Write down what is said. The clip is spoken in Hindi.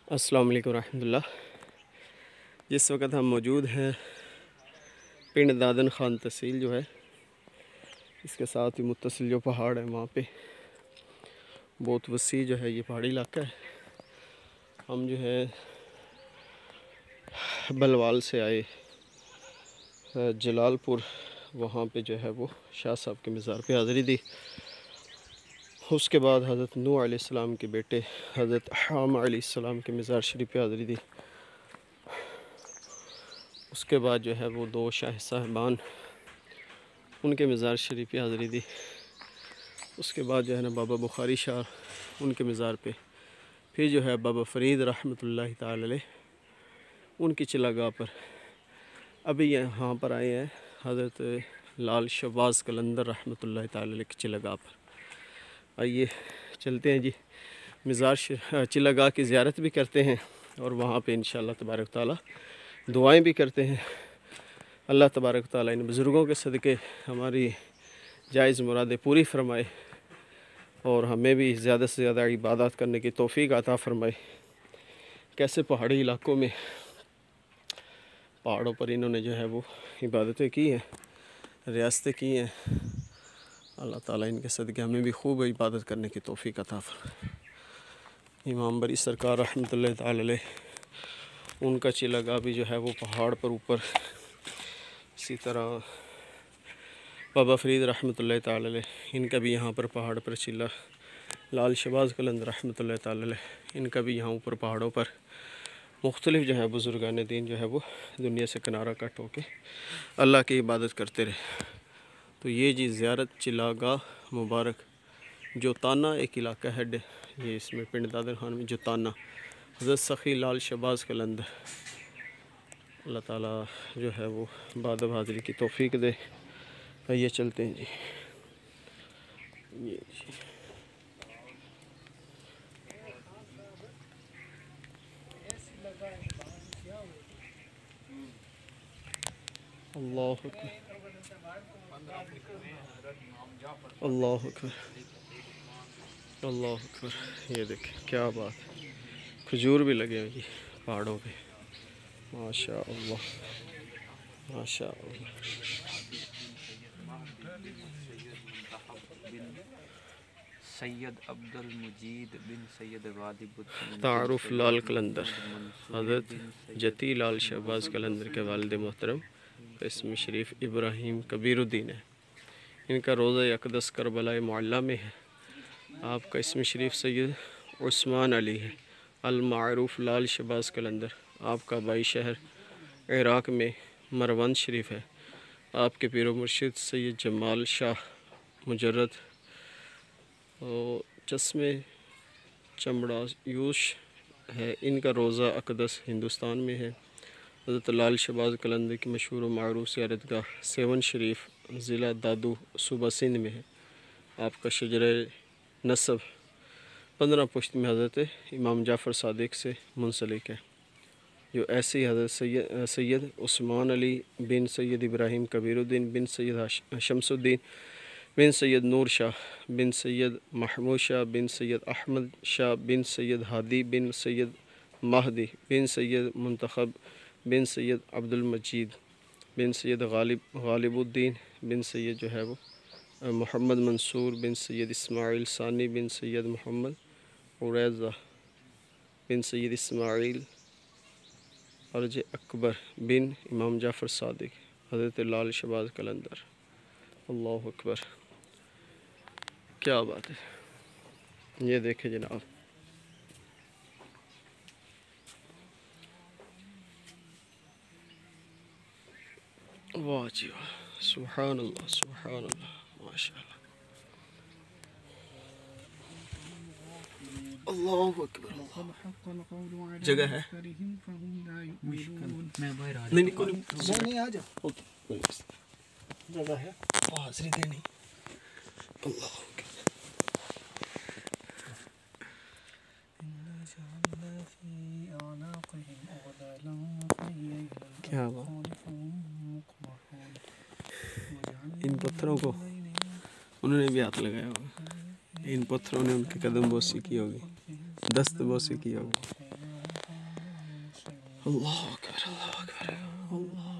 अस्सलाम वालेकुम रहमतुल्लाह। जिस वक्त हम मौजूद हैं पिंड दादन खान तहसील जो है, इसके साथ ही मुत्तसिल जो पहाड़ है वहाँ पे बहुत वसी जो है ये पहाड़ी इलाका है। हम जो है बलवाल से आए जलालपुर, वहाँ पे जो है वो शाह साहब के मज़ार पे हाज़िरी दी। उसके बाद हज़रत नूह अलैहिस्सलाम के बेटे हज़रत हाम अलैहिस्सलाम के मज़ार शरीफ पे हाज़िरी दी। उसके बाद जो है वो दो शाह साहबान उनके मज़ार शरीफ पे हाज़िरी दी। उसके बाद जो है ना बाबा बुखारी शाह उनके मज़ार पे, फिर जो है बाबा फ़रीद रहमतुल्लाहि ताला अलैह उनकी चिलागाह पर। अभी यहाँ पर आए हैं हज़रत लाल शहबाज़ कलंदर रहमतुल्लाहि ताला अलैह की चिलागाह पर। आइए चलते हैं जी, मज़ार चिलागाह की ज़ियारत भी करते हैं और वहाँ पे इंशाअल्लाह तबारक ताला दुआएं भी करते हैं। अल्लाह तबारक ताला इन बुज़ुर्गों के सदक़े हमारी जायज़ मुरादें पूरी फ़रमाए और हमें भी ज़्यादा से ज़्यादा इबादत करने की तौफ़ीक़ अता फ़रमाए। कैसे पहाड़ी इलाकों में पहाड़ों पर इन्होंने जो है वो इबादतें की हैं, रियासतें की हैं। अल्लाह ताला इनके सदक़े हमें भी खूब इबादत करने की तौफ़ीक़ अता फ़रमाए। इमाम बरी सरकार रहमतुल्लाहि ताला अलैह उनका चिलागाह भी जो है वो पहाड़ पर ऊपर। इसी तरह बाबा फ़रीद रहमतुल्लाहि ताला अलैह इनका भी यहाँ पर पहाड़ पर चिल्ला। लाल शहबाज़ कलंदर रहमतुल्लाहि ताला अलैह इनका भी यहाँ ऊपर पहाड़ों पर मुख्तलिफ़ जो है बुज़ुर्गान दीन जो है वो दुनिया से किनारा कट होके अल्लाह की इबादत करते रहे। तो ये जी ज़ियारत चिलागाह मुबारक जोताना एक इलाका है, ये इसमें पिंड दादन खान में जोताना हज़रत सखी लाल शहबाज़ कलंदर, अल्लाह ताला जो है वो बादब हाज़िरी की तौफ़ीक़ दे। ये चलते हैं जी, ये जी अल्लाह अकबर, अल्लाह अकबर, अल्लाह अकबर। ये देखें क्या बात, खजूर भी लगे हैं जी पहाड़ों पे, माशा अल्लाह माशा अल्लाह। सैयद अब्दुल मजीद बिन सैयद वालिबुद्दीन तारुफ लाल कलंदर हज़रत जती लाल शहबाज़ कलंदर के वालिद मोहतरम इसम शरीफ इब्राहीम कबीरुद्दीन है। इनका रोज़ा अक़दस करबला मुअल्ला में है। आपका इसम शरीफ सैयद उस्मान अली है अल-मारूफ लाल शहबाज़ कलंदर। आपका बाई शहर इराक़ में मरवंद शरीफ है। आपके पीर मुर्शिद सैयद जमाल शाह मुजर्रद और चश्मे चमड़ा यूश है। इनका रोज़ा अक़दस हिंदुस्तान में है। हज़रत लाल शहबाज़ कलंदर की मशहूर व मारूफ़ ज़ियारतगाह सेवन शरीफ ज़िला दादू सूबा सिंध में है। आपका शजरे नसब 15 पुश्त में हज़रत इमाम जाफ़र सादिक से मुंसलिक है। जो ऐसे ही हज़रत सैयद उस्मान अली बिन सैयद इब्राहीम कबीरुद्दीन बिन सैयद शमसुद्दीन बिन सैयद नूर शाह बिन सैयद महमूद शाह बिन सैयद अहमद शाह बिन सैयद हादी बिन सैयद महदी बिन सैयद मुंतखब बिन सैयद अब्दुल मजीद बिन सैयद गालिबुद्दीन बिन सैयद जो है वो मोहम्मद मंसूर बिन सैयद इस्माइल सानी बिन सैयद मोहम्मद उरैज़ा बिन सैयद इस्माइल अर्ज अकबर बिन इमाम जाफ़र सादिक हज़रत लाल शहबाज़ कलंदर। अल्लाह अकबर, क्या बात है। ये देखें जनाब, वाह जी वाह, सुभान अल्लाह सुभान अल्लाह, माशाअल्लाह, अल्लाह अकबर। जगह है नहीं नहीं आ जाओ, जगह है हाज़िरी देनी। अल्लाह क्या बात। इन पत्थरों को उन्होंने भी हाथ लगाया होगा, इन पत्थरों ने उनके कदम बोसी की होगी, दस्त बोसी की होगी। अल्लाह अकबर अल्लाह अकबर अल्लाह